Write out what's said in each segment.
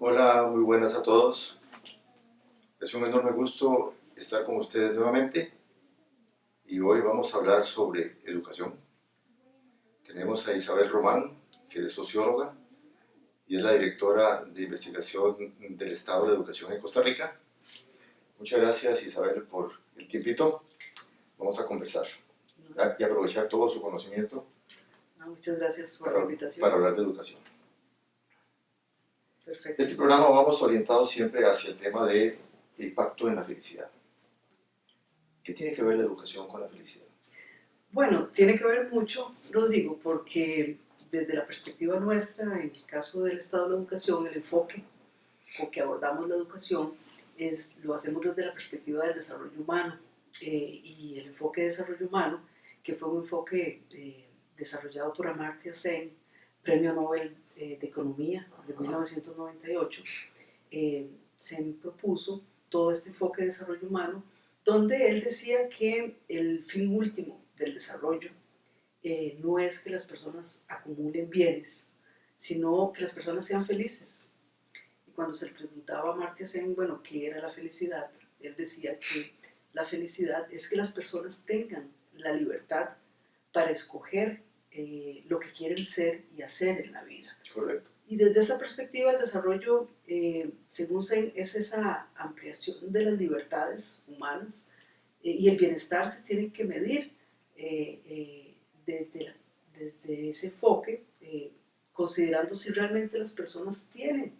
Hola, muy buenas a todos. Es un enorme gusto estar con ustedes nuevamente y hoy vamos a hablar sobre educación. Tenemos a Isabel Román, que es socióloga y es la directora de investigación del Estado de la Educación en Costa Rica. Muchas gracias, Isabel, por el tiempito. Vamos a conversar y aprovechar todo su conocimiento Muchas gracias por la invitación. para hablar de educación. Perfecto. Este programa vamos orientados siempre hacia el tema de impacto en la felicidad. ¿Qué tiene que ver la educación con la felicidad? Bueno, tiene que ver mucho, Rodrigo, porque desde la perspectiva nuestra, en el caso del Estado de la Educación, el enfoque con que abordamos la educación lo hacemos desde la perspectiva del desarrollo humano. Y el enfoque de desarrollo humano, que fue un enfoque desarrollado por Amartya Sen, Premio Nobel de Economía de 1998, Sen propuso todo este enfoque de desarrollo humano, donde él decía que el fin último del desarrollo no es que las personas acumulen bienes, sino que las personas sean felices. Y cuando se le preguntaba a Amartya Sen, bueno, ¿qué era la felicidad? Él decía que la felicidad es que las personas tengan la libertad para escoger lo que quieren ser y hacer en la vida. Correcto. Y desde esa perspectiva el desarrollo, según Sen, es esa ampliación de las libertades humanas y el bienestar se tiene que medir desde ese enfoque, considerando si realmente las personas tienen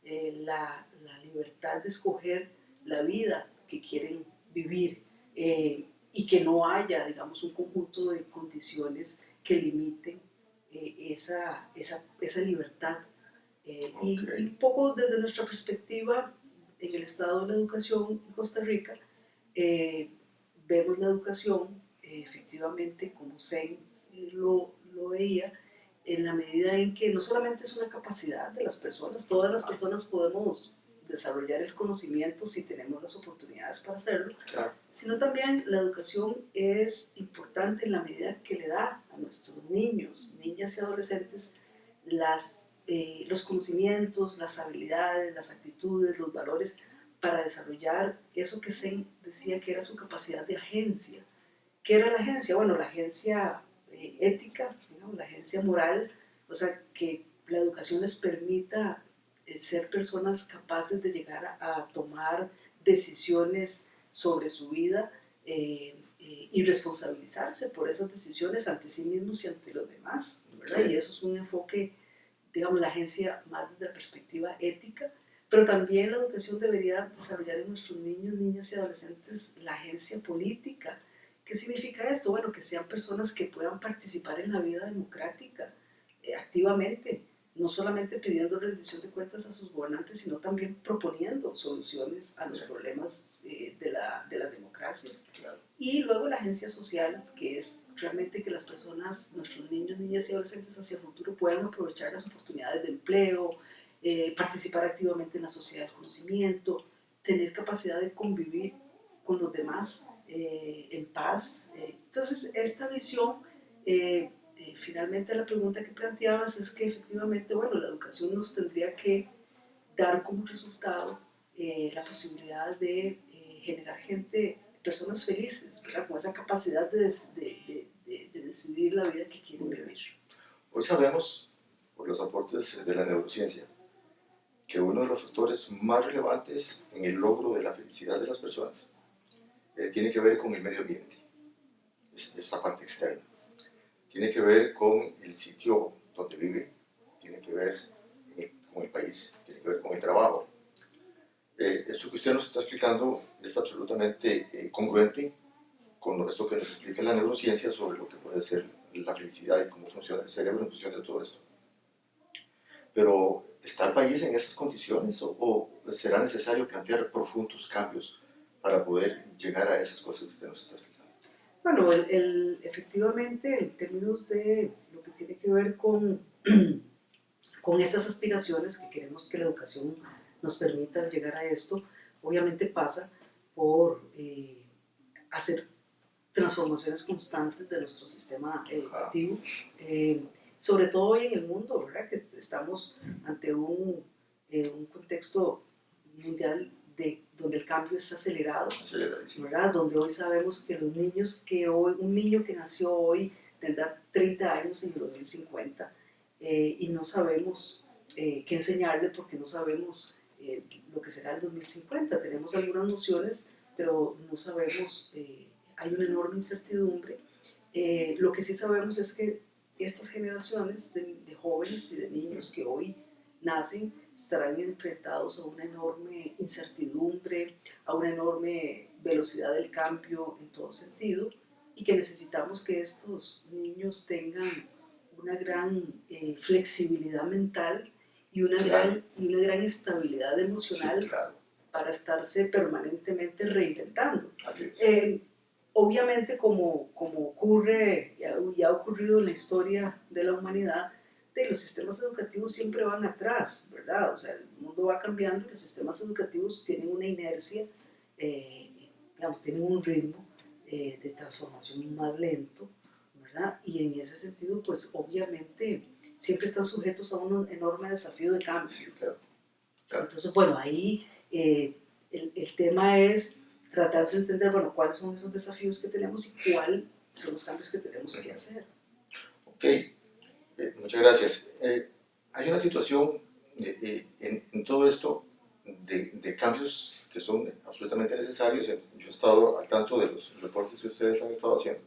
la libertad de escoger la vida que quieren vivir y que no haya, digamos, un conjunto de condiciones que limiten esa libertad. Okay. Y un poco desde nuestra perspectiva en el estado de la educación en Costa Rica, vemos la educación efectivamente como Sen lo veía, en la medida en que no solamente es una capacidad de las personas, todas las personas podemos desarrollar el conocimiento si tenemos las oportunidades para hacerlo, Claro. Sino también la educación es importante en la medida que le da a nuestros niños, niñas y adolescentes los conocimientos, las habilidades, las actitudes, los valores para desarrollar eso que Sen decía que era su capacidad de agencia. ¿Qué era la agencia? Bueno, la agencia ética, ¿no? La agencia moral, o sea, que la educación les permita ser personas capaces de llegar a tomar decisiones sobre su vida y responsabilizarse por esas decisiones ante sí mismos y ante los demás, ¿verdad? Okay. Y eso es un enfoque, digamos, la agencia más desde la perspectiva ética, pero también la educación debería desarrollar en nuestros niños, niñas y adolescentes la agencia política. ¿Qué significa esto? Bueno, que sean personas que puedan participar en la vida democrática activamente, no solamente pidiendo rendición de cuentas a sus gobernantes, sino también proponiendo soluciones a los problemas de las democracias. Claro. Y luego la agencia social, que es realmente que las personas, nuestros niños, niñas y adolescentes hacia el futuro puedan aprovechar las oportunidades de empleo, participar activamente en la sociedad del conocimiento, tener capacidad de convivir con los demás en paz. Entonces, esta visión, finalmente la pregunta que planteabas es que efectivamente, bueno, la educación nos tendría que dar como resultado la posibilidad de generar personas felices, ¿verdad? Con esa capacidad de decidir la vida que quieren vivir. Hoy sabemos, por los aportes de la neurociencia, que uno de los factores más relevantes en el logro de la felicidad de las personas tiene que ver con el medio ambiente, esta parte externa. Tiene que ver con el sitio donde vive, tiene que ver con el país, tiene que ver con el trabajo. Esto que usted nos está explicando es absolutamente congruente con esto que nos explica la neurociencia sobre lo que puede ser la felicidad y cómo funciona el cerebro en función de todo esto. Pero, ¿está el país en esas condiciones o será necesario plantear profundos cambios para poder llegar a esas cosas que usted nos está explicando? Bueno, efectivamente, en términos de lo que tiene que ver con estas aspiraciones que queremos que la educación nos permita llegar a esto, obviamente pasa por hacer transformaciones constantes de nuestro sistema educativo, sobre todo hoy en el mundo, ¿verdad? Que estamos ante un un contexto mundial donde el cambio es acelerado, Aceleradísimo. ¿verdad? Donde hoy sabemos que los niños que hoy, un niño que nació hoy tendrá 30 años en el 2050 y no sabemos qué enseñarle porque no sabemos lo que será el 2050. Tenemos algunas nociones, pero no sabemos, hay una enorme incertidumbre. Lo que sí sabemos es que estas generaciones de jóvenes y de niños que hoy nacen estarán enfrentados a una enorme incertidumbre, a una enorme velocidad del cambio en todo sentido, y que necesitamos que estos niños tengan una gran flexibilidad mental Claro. y una gran estabilidad emocional, Sí, claro. para estarse permanentemente reinventando. Así es. Obviamente, como ocurre y ha ocurrido en la historia de la humanidad, los sistemas educativos siempre van atrás, ¿verdad? O sea, el mundo va cambiando y los sistemas educativos tienen una inercia, eh, digamos, tienen un ritmo de transformación más lento, ¿verdad? Y en ese sentido, pues obviamente siempre están sujetos a un enorme desafío de cambio. Sí, claro. Claro. Entonces, bueno, ahí el tema es tratar de entender, bueno, cuáles son esos desafíos que tenemos y cuáles son los cambios que tenemos que hacer. Ok, muchas gracias. Hay una situación en todo esto de cambios que son absolutamente necesarios. Yo he estado al tanto de los reportes que ustedes han estado haciendo.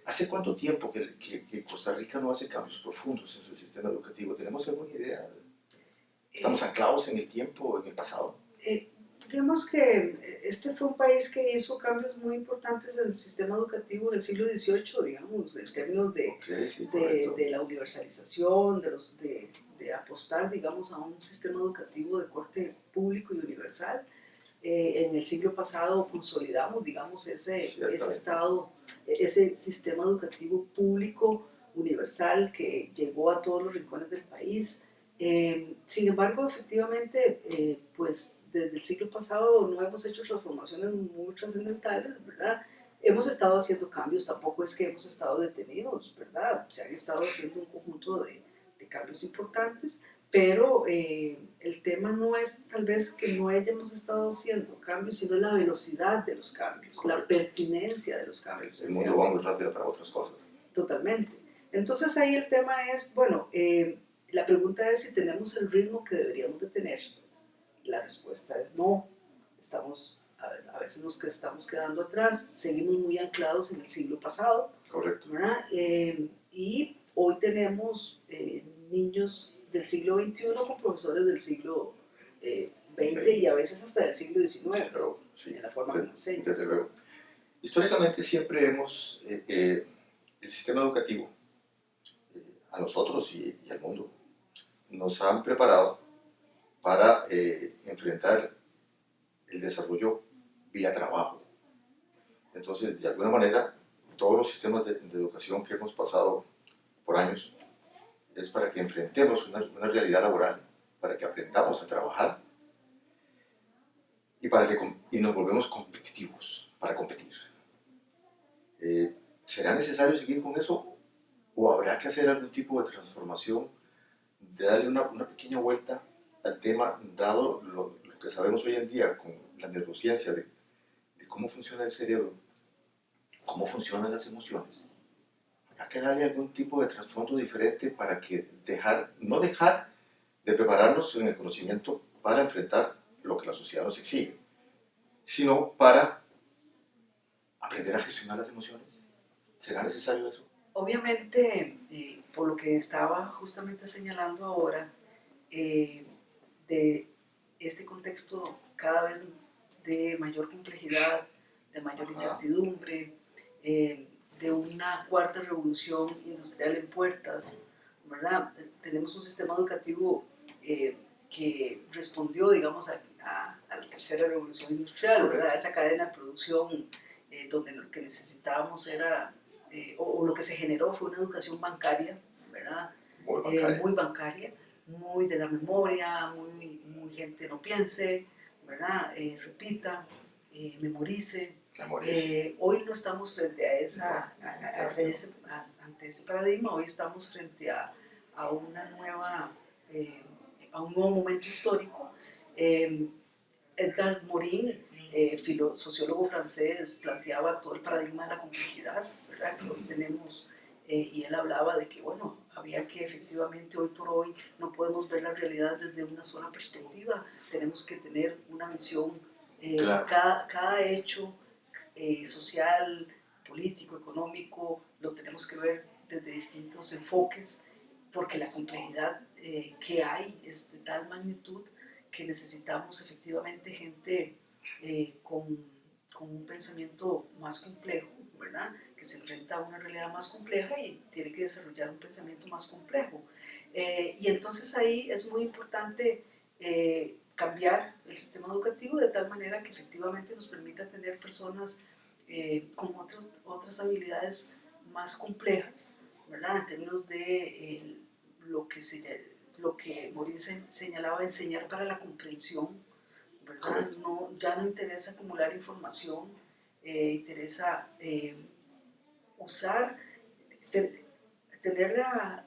¿Hace cuánto tiempo que Costa Rica no hace cambios profundos en su sistema educativo? ¿Tenemos alguna idea? ¿Estamos anclados en el tiempo, en el pasado? Digamos que este fue un país que hizo cambios muy importantes en el sistema educativo en el siglo XVIII, digamos, en términos Okay, sí, de la universalización, de apostar, digamos, a un sistema educativo de corte público y universal. En el siglo pasado consolidamos, digamos, ese estado, ese sistema educativo público universal que llegó a todos los rincones del país. Sin embargo, efectivamente, pues desde el siglo pasado no hemos hecho transformaciones muy trascendentales, ¿verdad? Hemos estado haciendo cambios, tampoco es que hemos estado detenidos, ¿verdad? Se han estado haciendo un conjunto de cambios importantes, pero el tema no es tal vez que no hayamos estado haciendo cambios, sino la velocidad de los cambios, correcto, la pertinencia de los cambios. El mundo va muy rápido para otras cosas. Totalmente. Entonces ahí el tema es, bueno, la pregunta es si tenemos el ritmo que deberíamos de tener. La respuesta es no. A veces nos estamos quedando atrás, seguimos muy anclados en el siglo pasado. Correcto. ¿Verdad? Y hoy tenemos niños del siglo XXI con profesores del siglo XX y a veces hasta del siglo XIX, pero, sí, en la forma como enseñan. Desde luego. Históricamente siempre hemos, el sistema educativo, a nosotros y al mundo, nos han preparado para enfrentar el desarrollo vía trabajo. Entonces, de alguna manera, todos los sistemas de educación que hemos pasado por años es para que enfrentemos una realidad laboral, para que aprendamos a trabajar y nos volvemos competitivos para competir. ¿Será necesario seguir con eso o habrá que hacer algún tipo de transformación, de darle una pequeña vuelta al tema, dado lo que sabemos hoy en día con la neurociencia de cómo funciona el cerebro, cómo funcionan las emociones? Habrá que darle algún tipo de trasfondo diferente para que no dejar de prepararnos en el conocimiento para enfrentar lo que la sociedad nos exige, sino para aprender a gestionar las emociones. ¿Será necesario eso? Obviamente, por lo que estaba justamente señalando ahora, de este contexto cada vez de mayor complejidad, de mayor incertidumbre, de una cuarta revolución industrial en puertas, ¿verdad? Tenemos un sistema educativo que respondió, digamos, a la tercera revolución industrial, ¿verdad? Esa cadena de producción donde lo que necesitábamos era, o lo que se generó fue una educación bancaria, ¿verdad? Muy bancaria, muy de la memoria, muy gente no piense, ¿verdad? Repita, memorice. Hoy no estamos frente a ante ese paradigma, hoy estamos frente a una nueva a un nuevo momento histórico. Edgar Morin, sociólogo francés, planteaba todo el paradigma de la complejidad, ¿verdad? Que hoy tenemos, y él hablaba de que, bueno, había que efectivamente hoy por hoy no podemos ver la realidad desde una sola perspectiva, tenemos que tener una visión, Claro. cada hecho social, político, económico, lo tenemos que ver desde distintos enfoques, porque la complejidad que hay es de tal magnitud que necesitamos efectivamente gente con un pensamiento más complejo, ¿verdad? Que se enfrenta a una realidad más compleja y tiene que desarrollar un pensamiento más complejo. Y entonces ahí es muy importante cambiar el sistema educativo de tal manera que efectivamente nos permita tener personas con otras habilidades más complejas, ¿verdad? En términos de lo que Morin señalaba, enseñar para la comprensión, ¿verdad? No, ya no interesa acumular información, interesa usar,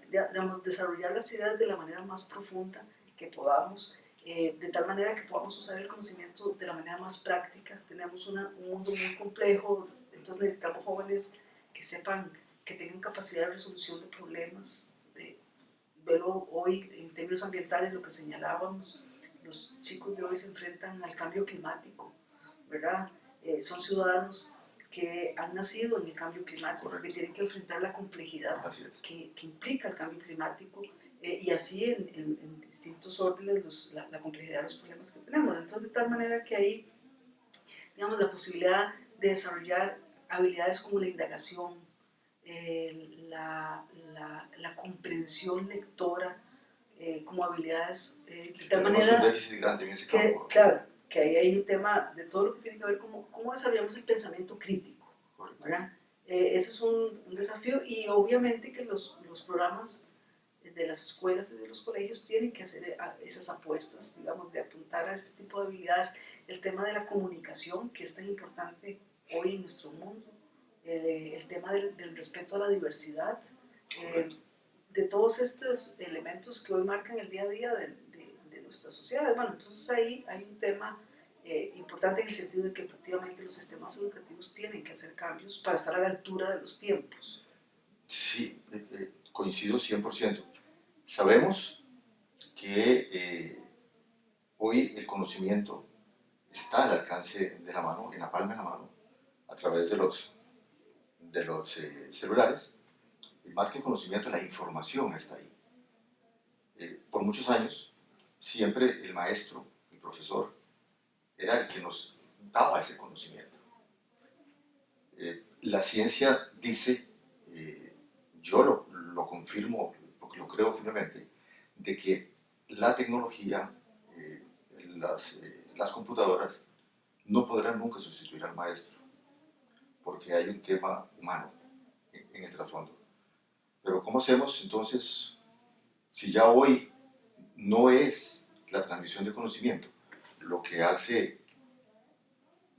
digamos, desarrollar las ideas de la manera más profunda que podamos, de tal manera que podamos usar el conocimiento de la manera más práctica. Tenemos un mundo muy complejo, entonces necesitamos jóvenes que sepan, que tengan capacidad de resolución de problemas, verlo hoy en términos ambientales, lo que señalábamos, los chicos de hoy se enfrentan al cambio climático, ¿verdad? Son ciudadanos que han nacido en el cambio climático, correcto, que tienen que enfrentar la complejidad que implica el cambio climático, y así en distintos órdenes la complejidad de los problemas que tenemos. Entonces, de tal manera que ahí, digamos, la posibilidad de desarrollar habilidades como la indagación, la comprensión lectora, como habilidades, de tal manera un déficit grande en ese campo. Claro, que ahí hay un tema de todo lo que tiene que ver con cómo desarrollamos el pensamiento crítico, ¿verdad? Ese es un desafío, y obviamente que los programas de las escuelas y de los colegios tienen que hacer esas apuestas, digamos, de apuntar a este tipo de habilidades. El tema de la comunicación, que es tan importante hoy en nuestro mundo, el tema del respeto a la diversidad, de todos estos elementos que hoy marcan el día a día de nuestras sociedades. Bueno, entonces ahí hay un tema importante en el sentido de que efectivamente los sistemas educativos tienen que hacer cambios para estar a la altura de los tiempos. Sí, coincido 100%. Sabemos que hoy el conocimiento está al alcance de la mano, en la palma de la mano, a través de los celulares, y más que el conocimiento, la información está ahí. Por muchos años, siempre el maestro, el profesor, era el que nos daba ese conocimiento. La ciencia dice, yo lo confirmo, porque lo creo firmemente, de que la tecnología, las computadoras, no podrán nunca sustituir al maestro, porque hay un tema humano en el trasfondo. Pero ¿cómo hacemos entonces, si ya hoy no es la transmisión de conocimiento lo que hace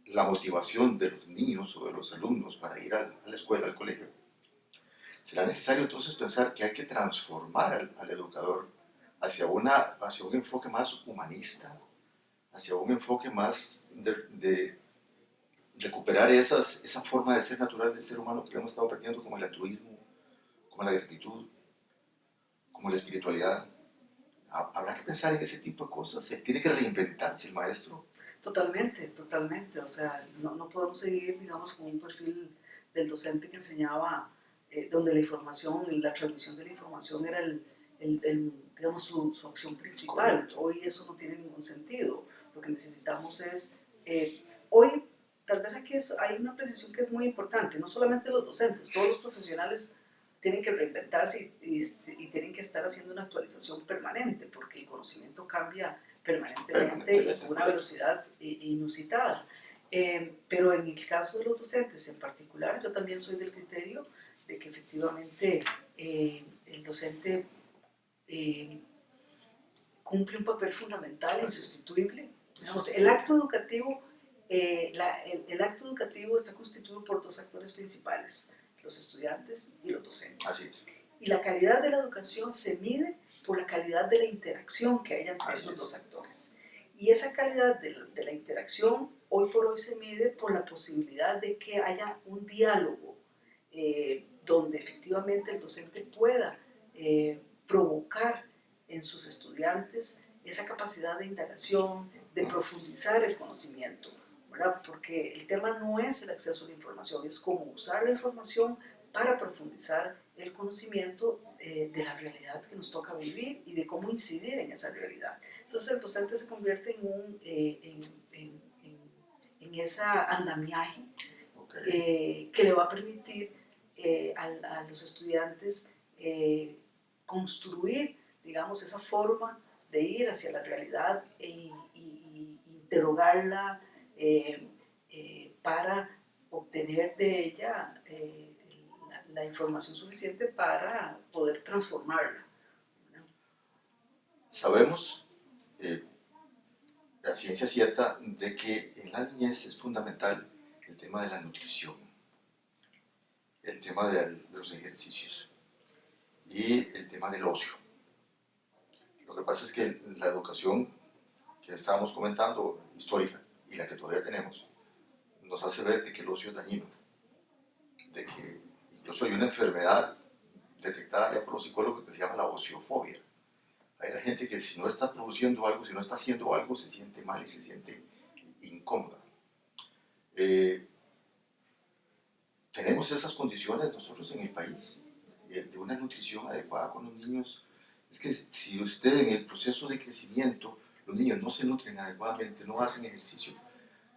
la motivación de los niños o de los alumnos para ir a la escuela, al colegio? Será necesario entonces pensar que hay que transformar al educador hacia un enfoque más humanista, hacia un enfoque más de recuperar esa forma de ser natural del ser humano que hemos estado perdiendo, como el altruismo, como la gratitud, como la espiritualidad. Habrá que pensar en ese tipo de cosas. Se tiene que reinventarse el maestro. Totalmente, totalmente. O sea, no podemos seguir, digamos, con un perfil del docente que enseñaba, donde la información, la transmisión de la información era digamos, su acción principal. Correcto. Hoy eso no tiene ningún sentido. Lo que necesitamos es, hoy, tal vez aquí hay una precisión que es muy importante, no solamente los docentes, todos los profesionales tienen que reinventarse y tienen que estar haciendo una actualización permanente, porque el conocimiento cambia permanentemente y con una velocidad inusitada. Pero en el caso de los docentes en particular, yo también soy del criterio de que efectivamente el docente cumple un papel fundamental, insustituible. Digamos, el acto educativo, el acto educativo está constituido por dos actores principales: los estudiantes y los docentes. Así es. Y la calidad de la educación se mide por la calidad de la interacción que hay entre esos dos actores. Y esa calidad de la interacción hoy por hoy se mide por la posibilidad de que haya un diálogo donde efectivamente el docente pueda provocar en sus estudiantes esa capacidad de indagación, de profundizar el conocimiento, ¿verdad? Porque el tema no es el acceso a la información, es cómo usar la información para profundizar el conocimiento de la realidad que nos toca vivir y de cómo incidir en esa realidad. Entonces el docente se convierte en esa andamiaje que le va a permitir a los estudiantes construir, digamos, esa forma de ir hacia la realidad y interrogarla para obtener de ella la información suficiente para poder transformarla. Sabemos, la ciencia cierta, de que en la niñez es fundamental el tema de la nutrición, el tema de los ejercicios y el tema del ocio. Lo que pasa es que la educación que estábamos comentando, histórica, y la que todavía tenemos, nos hace ver de que el ocio es dañino, de que incluso hay una enfermedad detectada ya por los psicólogos que se llama la ociofobia. Hay la gente que si no está produciendo algo, si no está haciendo algo, se siente mal y se siente incómoda. Tenemos esas condiciones nosotros en el país, de una nutrición adecuada con los niños. Es que si usted en el proceso de crecimiento, los niños no se nutren adecuadamente, no hacen ejercicio,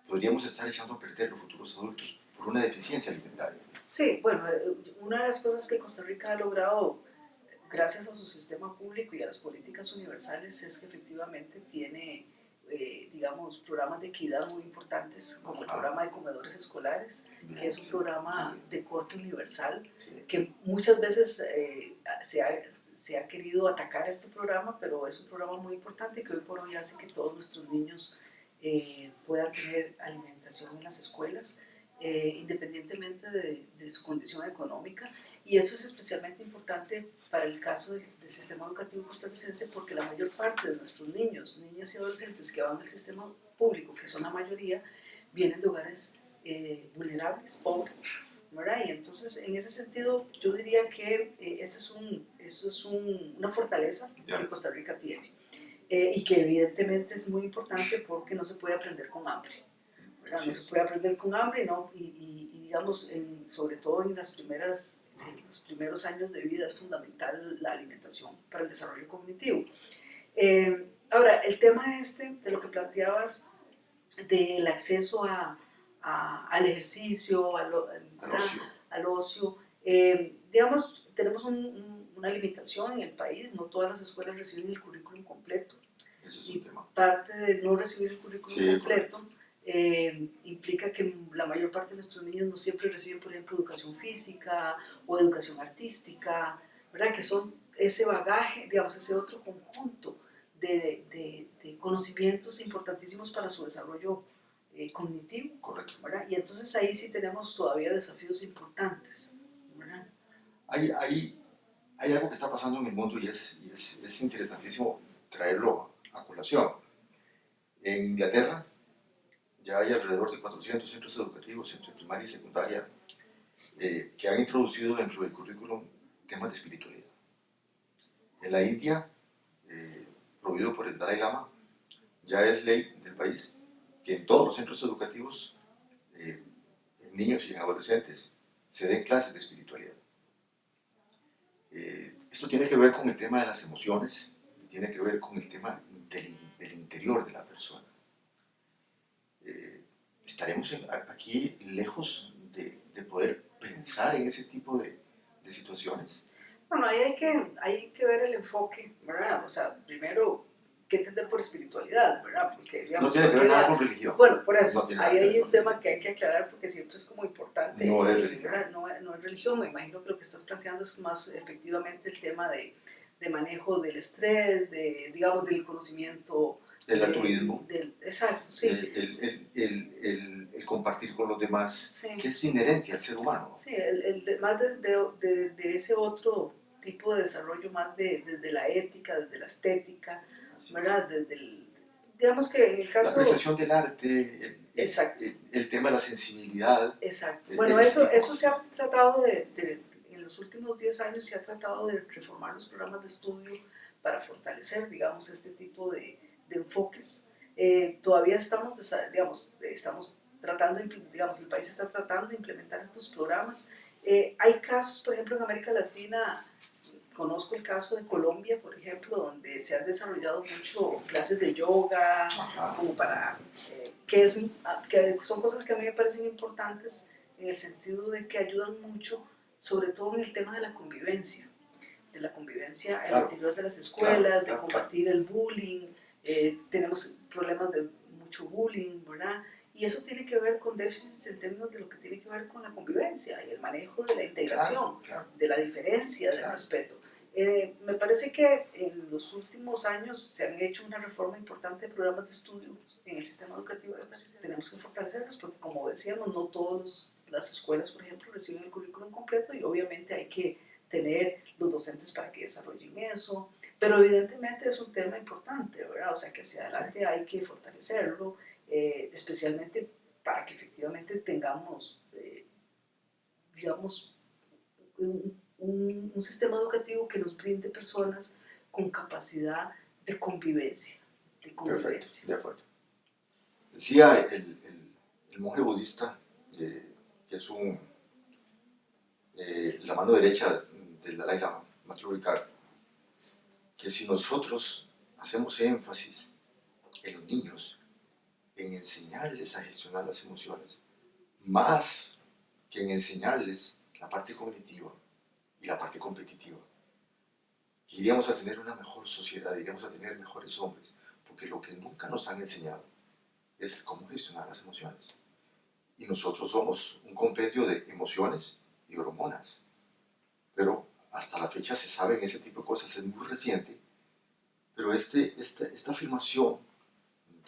podríamos estar echando a perder los futuros adultos por una deficiencia alimentaria. Sí, bueno, una de las cosas que Costa Rica ha logrado gracias a su sistema público y a las políticas universales es que efectivamente tiene, digamos, programas de equidad muy importantes, como el programa de comedores escolares, que es un programa de corte universal, que muchas veces se ha querido atacar este programa, pero es un programa muy importante que hoy por hoy hace que todos nuestros niños puedan tener alimentación en las escuelas, independientemente de su condición económica. Y eso es especialmente importante para el caso del sistema educativo costarricense, porque la mayor parte de nuestros niños, niñas y adolescentes que van al sistema público, que son la mayoría, vienen de hogares vulnerables, pobres, ¿verdad? Y entonces, en ese sentido, yo diría que eso es una fortaleza que Costa Rica tiene y que evidentemente es muy importante porque no se puede aprender con hambre. ¿Verdad? No se puede aprender con hambre, ¿no? Y digamos, sobre todo en los primeros años de vida es fundamental la alimentación para el desarrollo cognitivo. Ahora, el tema de lo que planteabas del acceso al ejercicio, al ocio, digamos, tenemos una limitación en el país, no todas las escuelas reciben el currículum completo. Ese es un tema. Parte de no recibir el currículum completo implica que la mayor parte de nuestros niños no siempre reciben, por ejemplo, educación física o educación artística, ¿verdad? Que son ese bagaje, digamos, ese otro conjunto de conocimientos importantísimos para su desarrollo cognitivo. Correcto. ¿Verdad? Y entonces ahí sí tenemos todavía desafíos importantes, ¿verdad? Hay algo que está pasando en el mundo y es interesantísimo traerlo a colación. En Inglaterra ya hay alrededor de 400 centros educativos entre primaria y secundaria que han introducido dentro del currículum temas de espiritualidad. En la India, prohibido por el Dalai Lama, ya es ley del país que en todos los centros educativos, en niños y en adolescentes, se den clases de espiritualidad. Esto tiene que ver con el tema de las emociones, tiene que ver con el tema del interior de la persona. ¿Estaremos aquí lejos de poder pensar en ese tipo de situaciones? Bueno, ahí hay que ver el enfoque, ¿verdad? O sea, primero, ¿qué entender por espiritualidad, verdad? Porque, digamos, no tiene que ver nada con religión. Bueno, por eso, no ahí hay un tema que hay que aclarar porque siempre es como importante. No es religión. No es religión, me imagino que lo que estás planteando es más efectivamente el tema de manejo del estrés, digamos, del conocimiento. Del altruismo. Exacto, sí. El compartir con los demás, sí. Que es inherente al ser humano. Sí, más de ese otro tipo de desarrollo más desde la ética, desde la estética, ¿verdad? Desde digamos que en el caso... La apreciación del arte, Exacto. El tema de la sensibilidad. Exacto. Bueno, eso se ha tratado en los últimos 10 años se ha tratado de reformar los programas de estudio para fortalecer, digamos, este tipo de enfoques. Todavía estamos, estamos tratando, digamos, el país está tratando de implementar estos programas. Hay casos, por ejemplo, en América Latina, conozco el caso de Colombia, por ejemplo, donde se han desarrollado mucho clases de yoga, como para, que son cosas que a mí me parecen importantes en el sentido de que ayudan mucho, sobre todo en el tema de la convivencia al interior de las escuelas, de combatir el bullying. Tenemos problemas de mucho bullying, ¿verdad? Y eso tiene que ver con déficits en términos de lo que tiene que ver con la convivencia y el manejo de la integración, de la diferencia, del respeto. Me parece que en los últimos años se han hecho una reforma importante de programas de estudio en el sistema educativo. Tenemos que fortalecerlos porque, como decíamos, no todas las escuelas, por ejemplo, reciben el currículum completo y obviamente hay que tener los docentes para que desarrollen eso, pero evidentemente es un tema importante, ¿verdad? O sea, que hacia adelante hay que fortalecerlo, especialmente para que efectivamente tengamos, digamos, un sistema educativo que nos brinde personas con capacidad de convivencia. Perfecto, de acuerdo. Decía el monje budista, que es la mano derecha del Dalai Lama, Maestro Ricardo, que si nosotros hacemos énfasis en los niños, en enseñarles a gestionar las emociones, más que en enseñarles la parte cognitiva y la parte competitiva, iríamos a tener una mejor sociedad, iríamos a tener mejores hombres, porque lo que nunca nos han enseñado es cómo gestionar las emociones. Y nosotros somos un compendio de emociones y hormonas, pero hasta la fecha se saben ese tipo de cosas, es muy reciente, pero esta afirmación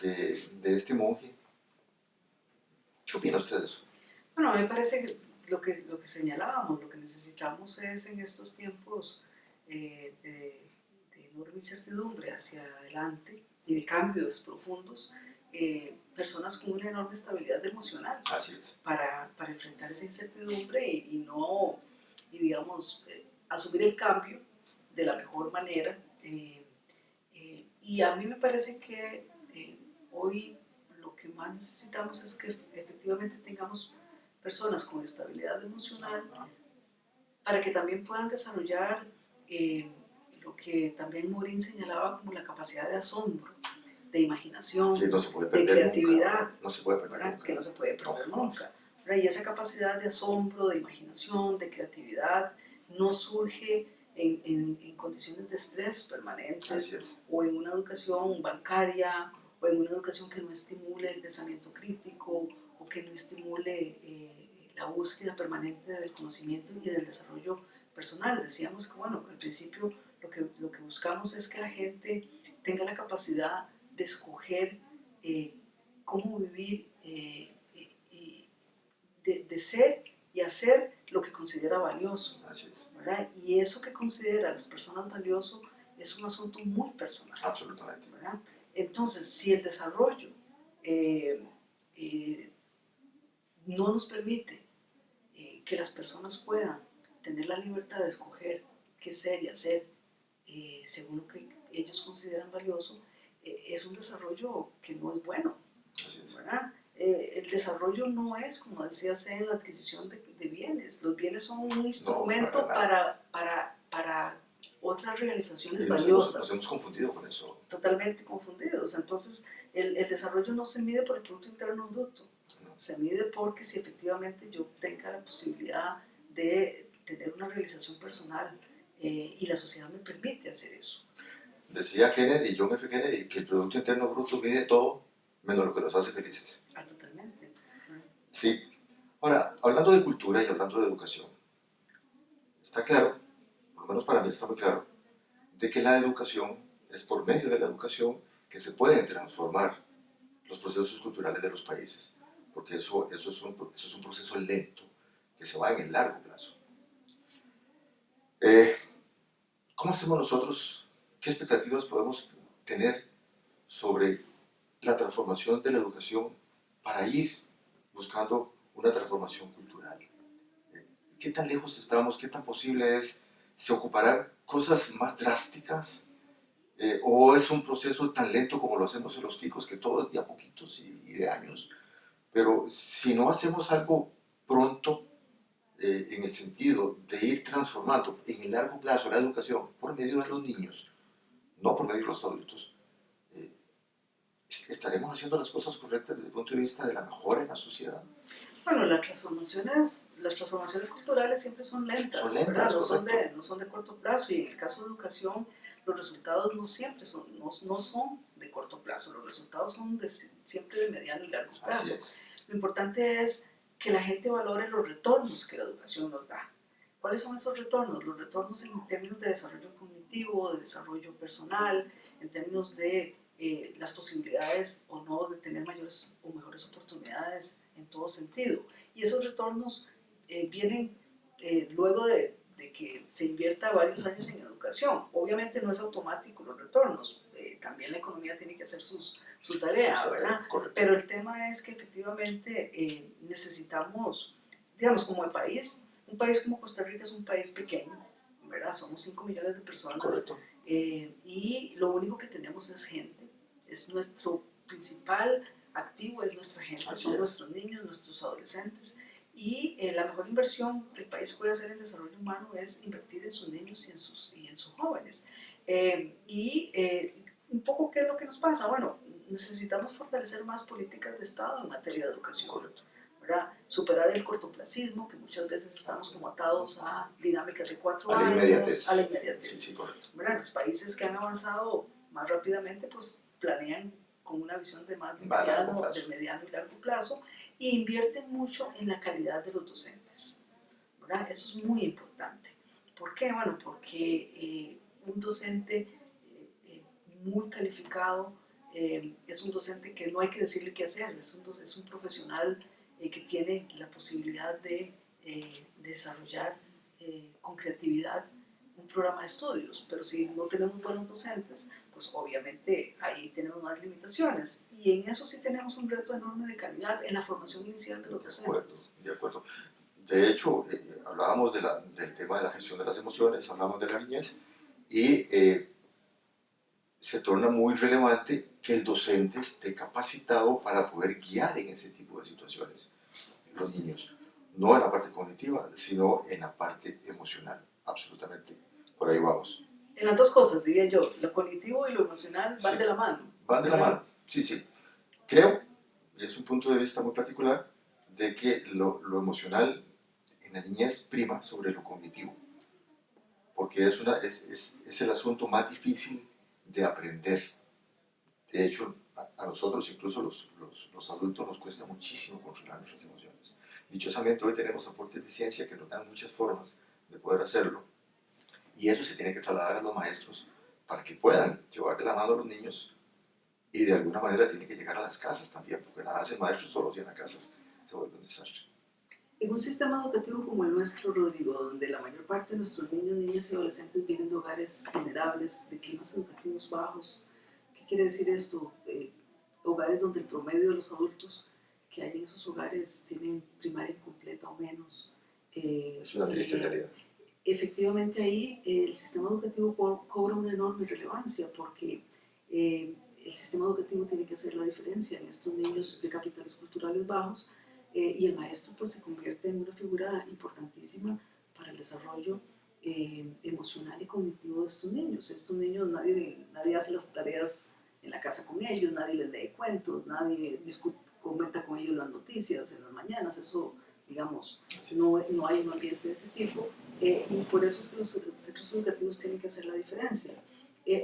de este monje, ¿qué opina usted de eso? Bueno, a mí me parece que lo que señalábamos, lo que necesitamos es en estos tiempos de enorme incertidumbre hacia adelante y de cambios profundos, personas con una enorme estabilidad emocional. Así es. Para enfrentar esa incertidumbre y no, y digamos, asumir el cambio de la mejor manera. Y a mí me parece que hoy lo que más necesitamos es que efectivamente tengamos personas con estabilidad emocional para que también puedan desarrollar lo que también Morín señalaba como la capacidad de asombro, de imaginación, no se puede perder de creatividad, nunca. No se puede perder nunca. Que no se puede perder nunca. Y esa capacidad de asombro, de imaginación, de creatividad, no surge en condiciones de estrés permanentes o en una educación bancaria o en una educación que no estimule el pensamiento crítico o que no estimule la búsqueda permanente del conocimiento y del desarrollo personal. Decíamos que, bueno, al principio lo que buscamos es que la gente tenga la capacidad de escoger cómo vivir, de ser y hacer lo que considera valioso. ¿Verdad? Y eso que considera a las personas valioso es un asunto muy personal. Absolutamente. ¿Verdad? Entonces, si el desarrollo no nos permite que las personas puedan tener la libertad de escoger qué ser y hacer según lo que ellos consideran valioso, es un desarrollo que no es bueno, ¿verdad? El desarrollo no es, como decía C, la adquisición de bienes. Los bienes son un instrumento para otras realizaciones valiosas. Nos hemos confundido con eso. Totalmente confundidos. Entonces, el desarrollo no se mide por el Producto Interno Bruto. Se mide porque si efectivamente yo tenga la posibilidad de tener una realización personal y la sociedad me permite hacer eso. Decía Kennedy, John F. Kennedy, que el Producto Interno Bruto mide todo menos lo que nos hace felices. Totalmente. Sí. Ahora, hablando de cultura y hablando de educación, está claro, por lo menos para mí está muy claro, de que la educación es por medio de la educación que se pueden transformar los procesos culturales de los países, porque eso es un proceso lento que se va en el largo plazo. ¿Cómo hacemos nosotros? ¿Qué expectativas podemos tener sobre la transformación de la educación para ir buscando una transformación cultural? ¿Qué tan lejos estamos? ¿Qué tan posible es? ¿Se ocuparán cosas más drásticas? ¿O es un proceso tan lento como lo hacemos en los ticos, que todo es de a poquitos y de años? Pero si no hacemos algo pronto, en el sentido de ir transformando en el largo plazo la educación por medio de los niños, no por medio de los adultos, eh, ¿estaremos haciendo las cosas correctas desde el punto de vista de la mejora en la sociedad? Bueno, las transformaciones culturales siempre son lentas, Son lentas, ¿verdad? correcto. No son de corto plazo y en el caso de educación los resultados no siempre son, no son de corto plazo, los resultados son siempre de mediano y largo Así plazo. es. Lo importante es que la gente valore los retornos que la educación nos da. ¿Cuáles son esos retornos? Los retornos en términos de desarrollo cognitivo, de desarrollo personal, en términos de las posibilidades o no de tener mayores o mejores oportunidades en todo sentido. Y esos retornos vienen luego de que se invierta varios años en educación. Obviamente no es automático los retornos, también la economía tiene que hacer su tarea, ¿verdad? Correcto. Pero el tema es que efectivamente necesitamos, digamos, como el país, un país como Costa Rica es un país pequeño, ¿verdad? Somos 5 millones de personas Correcto. y lo único que tenemos es gente, es nuestro principal activo, es nuestra gente, Así son es. nuestros niños, nuestros adolescentes. Y la mejor inversión que el país puede hacer en desarrollo humano es invertir en sus niños y en sus jóvenes. Un poco, ¿qué es lo que nos pasa? Bueno, necesitamos fortalecer más políticas de Estado en materia de educación. Correcto. ¿Verdad? Superar el cortoplacismo, que muchas veces estamos como atados a dinámicas de 4 A la años, inmediatez. a la inmediatez. Sí, sí, correcto. ¿Verdad? Los países que han avanzado más rápidamente pues planean con una visión de más de mediano y largo plazo e invierten mucho en la calidad de los docentes. ¿Verdad? Eso es muy importante. ¿Por qué? Bueno, porque un docente muy calificado es un docente que no hay que decirle qué hacer, es un profesional que tiene la posibilidad de desarrollar con creatividad un programa de estudios, pero si no tenemos buenos docentes, pues obviamente ahí tenemos más limitaciones. Y en eso sí tenemos un reto enorme de calidad en la formación inicial de los docentes. De acuerdo. De hecho, hablábamos del tema de la gestión de las emociones, hablamos de la niñez, y se torna muy relevante que el docente esté capacitado para poder guiar en ese tipo de situaciones los niños. No en la parte cognitiva, sino en la parte emocional. Absolutamente. Por ahí vamos. En las dos cosas, diría yo, lo cognitivo y lo emocional van Sí, de la mano. van de la mano, sí, sí. Creo, y es un punto de vista muy particular, de que lo emocional en la niñez prima sobre lo cognitivo, porque es el asunto más difícil de aprender. De hecho, a nosotros, incluso los adultos, nos cuesta muchísimo controlar nuestras emociones. Dichosamente, hoy tenemos aportes de ciencia que nos dan muchas formas de poder hacerlo, y eso se tiene que trasladar a los maestros para que puedan llevar de la mano a los niños, y de alguna manera tiene que llegar a las casas también, porque nada hace el maestro solo si en las casas se vuelve un desastre. En un sistema educativo como el nuestro, Rodrigo, donde la mayor parte de nuestros niños, niñas y adolescentes vienen de hogares vulnerables, de climas educativos bajos, ¿qué quiere decir esto? Hogares donde el promedio de los adultos que hay en esos hogares tienen primaria incompleta o menos. Es una triste realidad. Efectivamente ahí el sistema educativo cobra una enorme relevancia porque el sistema educativo tiene que hacer la diferencia en estos niños de capitales culturales bajos y el maestro pues se convierte en una figura importantísima para el desarrollo emocional y cognitivo de estos niños. Estos niños nadie hace las tareas en la casa con ellos, nadie les lee cuentos, nadie comenta con ellos las noticias en las mañanas, eso digamos, no hay un ambiente de ese tipo y por eso es que los centros educativos tienen que hacer la diferencia.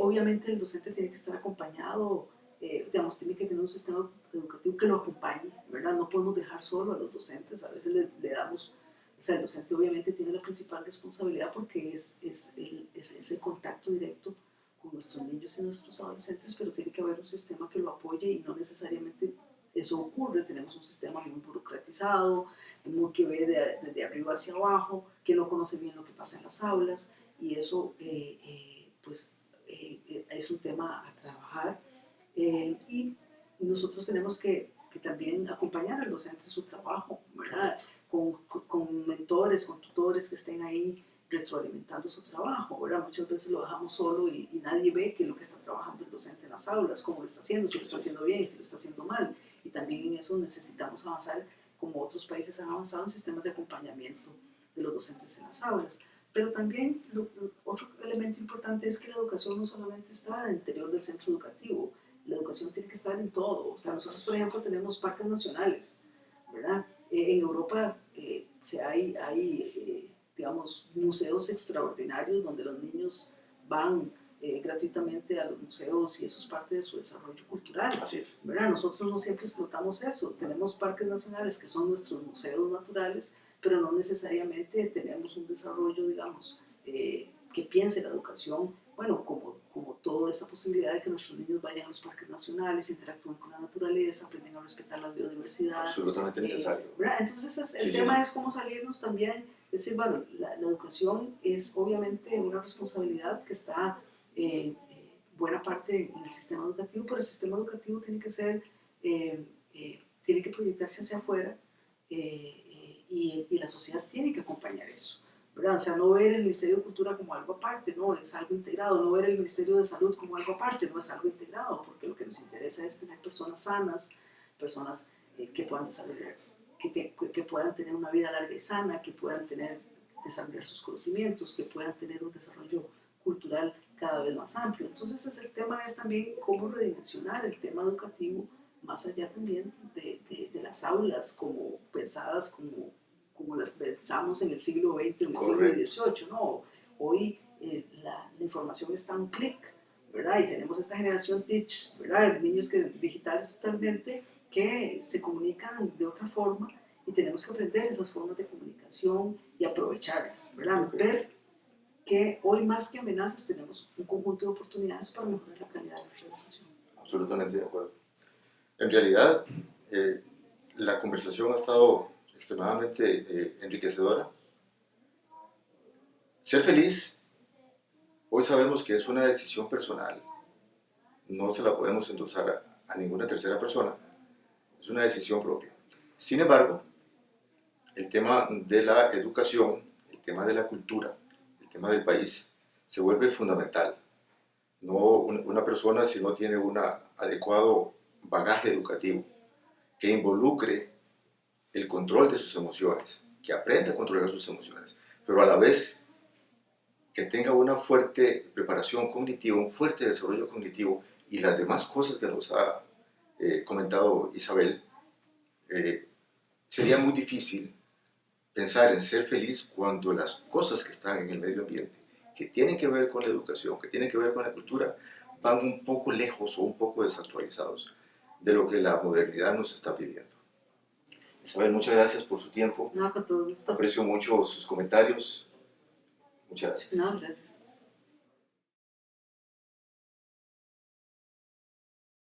Obviamente el docente tiene que estar acompañado, digamos, tiene que tener un sistema educativo que lo acompañe, ¿verdad? No podemos dejar solo a los docentes, a veces le damos, o sea, el docente obviamente tiene la principal responsabilidad porque es ese contacto directo con nuestros niños y nuestros adolescentes, pero tiene que haber un sistema que lo apoye y no necesariamente eso ocurre. Tenemos un sistema muy burocratizado, muy que ve desde arriba hacia abajo, que no conoce bien lo que pasa en las aulas y eso pues es un tema a trabajar. Y nosotros tenemos que también acompañar al docente en su trabajo, ¿verdad? Con mentores, con tutores que estén ahí retroalimentando su trabajo, ¿verdad? Muchas veces lo dejamos solo y nadie ve que lo que está trabajando el docente en las aulas, cómo lo está haciendo, si lo está haciendo bien, si lo está haciendo mal. Y también en eso necesitamos avanzar, como otros países han avanzado en sistemas de acompañamiento de los docentes en las aulas. Pero también otro elemento importante es que la educación no solamente está al interior del centro educativo, la educación tiene que estar en todo. O sea, nosotros, por ejemplo, tenemos parques nacionales, ¿verdad? En Europa digamos, museos extraordinarios donde los niños van gratuitamente a los museos y eso es parte de su desarrollo cultural. Así es. ¿Verdad? Nosotros no siempre explotamos eso. Tenemos parques nacionales que son nuestros museos naturales, pero no necesariamente tenemos un desarrollo, digamos, que piense la educación, bueno, como toda esa posibilidad de que nuestros niños vayan a los parques nacionales, interactúen con la naturaleza, aprenden a respetar la biodiversidad. Absolutamente necesario. ¿Verdad? Entonces el tema es cómo salirnos también, es decir, bueno, la educación es obviamente una responsabilidad que está buena parte en el sistema educativo, pero el sistema educativo tiene que ser, tiene que proyectarse hacia afuera y la sociedad tiene que acompañar eso. ¿Verdad? O sea, no ver el Ministerio de Cultura como algo aparte, no, es algo integrado, no ver el Ministerio de Salud como algo aparte, no es algo integrado, porque lo que nos interesa es tener personas sanas, personas que puedan desarrollar, que puedan tener una vida larga y sana, que puedan desarrollar sus conocimientos, que puedan tener un desarrollo cultural cada vez más amplio. Entonces el tema es también cómo redimensionar el tema educativo más allá también de las aulas como pensadas como las pensamos en el siglo XX, en el siglo XVIII, ¿no? Hoy la información está a un clic, ¿verdad? Y tenemos esta generación TIC, ¿verdad? Niños digitales totalmente que se comunican de otra forma y tenemos que aprender esas formas de comunicación y aprovecharlas, ¿verdad? Ver que hoy más que amenazas tenemos un conjunto de oportunidades para mejorar la calidad de nuestra educación. Absolutamente de acuerdo. En realidad, la conversación ha estado extremadamente enriquecedora. Ser feliz, hoy sabemos que es una decisión personal, no se la podemos endosar a ninguna tercera persona, es una decisión propia. Sin embargo, el tema de la educación, el tema de la cultura, el tema del país, se vuelve fundamental. No una persona si no tiene un adecuado bagaje educativo que involucre el control de sus emociones, que aprenda a controlar sus emociones, pero a la vez que tenga una fuerte preparación cognitiva, un fuerte desarrollo cognitivo y las demás cosas que nos ha comentado Isabel, sería muy difícil pensar en ser feliz cuando las cosas que están en el medio ambiente, que tienen que ver con la educación, que tienen que ver con la cultura, van un poco lejos o un poco desactualizados de lo que la modernidad nos está pidiendo. Isabel, muchas gracias por su tiempo. No, con todo gusto. Aprecio mucho sus comentarios. Muchas gracias. No, gracias.